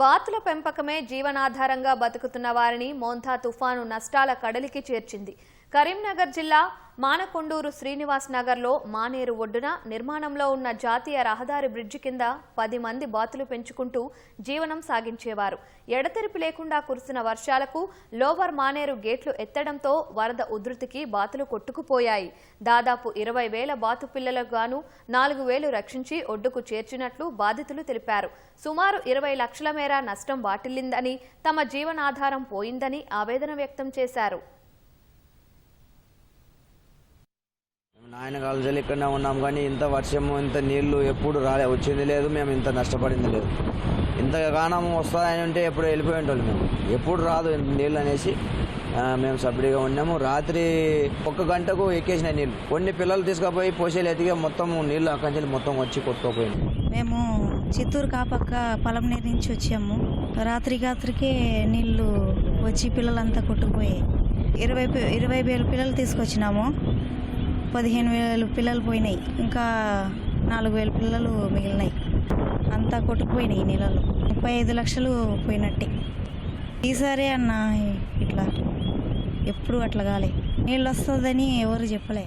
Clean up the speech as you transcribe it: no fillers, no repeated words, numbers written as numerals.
బాతుల పెంపకమే జీవనాధారంగా బతుకుతున్న వారిని మోంతా తుఫాను నష్టాల కడలికి చేర్చింది. కరీంనగర్ జిల్లా మానకొండూరు శ్రీనివాస్ నగర్లో మానేరు ఒడ్డున నిర్మాణంలో ఉన్న జాతీయ రహదారి బ్రిడ్జి కింద 10 మంది బాతులు పెంచుకుంటూ జీవనం సాగించేవారు. ఎడతెరిపి లేకుండా కురిసిన వర్షాలకు లోవర్ మానేరు గేట్లు ఎత్తడంతో వరద ఉధృతికి బాతులు కొట్టుకుపోయాయి. దాదాపు 20,000 బాతు పిల్లలకు గాను 4,000 రక్షించి ఒడ్డుకు చేర్చినట్లు బాధితులు తెలిపారు. సుమారు 20 లక్షల మేర నష్టం వాటిల్లిందని, తమ జీవనాధారం పోయిందని ఆవేదన వ్యక్తం చేశారు. నాయన కాలేజీలు ఇక్కడనే ఉన్నాం, కానీ ఇంత వర్షము ఇంత నీళ్లు ఎప్పుడు వచ్చింది లేదు. మేము ఇంత నష్టపడింది లేదు. ఇంతగానం వస్తాయని ఉంటే ఎప్పుడు వెళ్ళిపోయి ఉంటాం. మేము ఎప్పుడు రాదు నీళ్ళు అనేసి మేము సబ్సిడీగా ఉన్నాము. రాత్రి 1 గంటకు ఎక్కేసిన నీళ్ళు. కొన్ని పిల్లలు తీసుకుపోయి పోసేలు ఎతిగా మొత్తం నీళ్ళు అక్కడి నుంచి మొత్తం వచ్చి కొట్టుకుపోయింది. మేము చిత్తూరు కాపక్క పలంనేరు నుంచి వచ్చాము. రాత్రికే నీళ్లు వచ్చి పిల్లలంతా కొట్టుకుపోయాయి. 20,000 పిల్లలు తీసుకొచ్చినాము. 15,000 పిల్లలు పోయినాయి. ఇంకా 4,000 పిల్లలు మిగిలినాయి. అంతా కొట్టుకుపోయినాయి నీళ్ళలో. 35 లక్షలు పోయినట్టే. ఈసారి అన్న ఇట్లా ఎప్పుడు అట్లా కాలే. నీళ్ళు వస్తుందని ఎవరు చెప్పలే.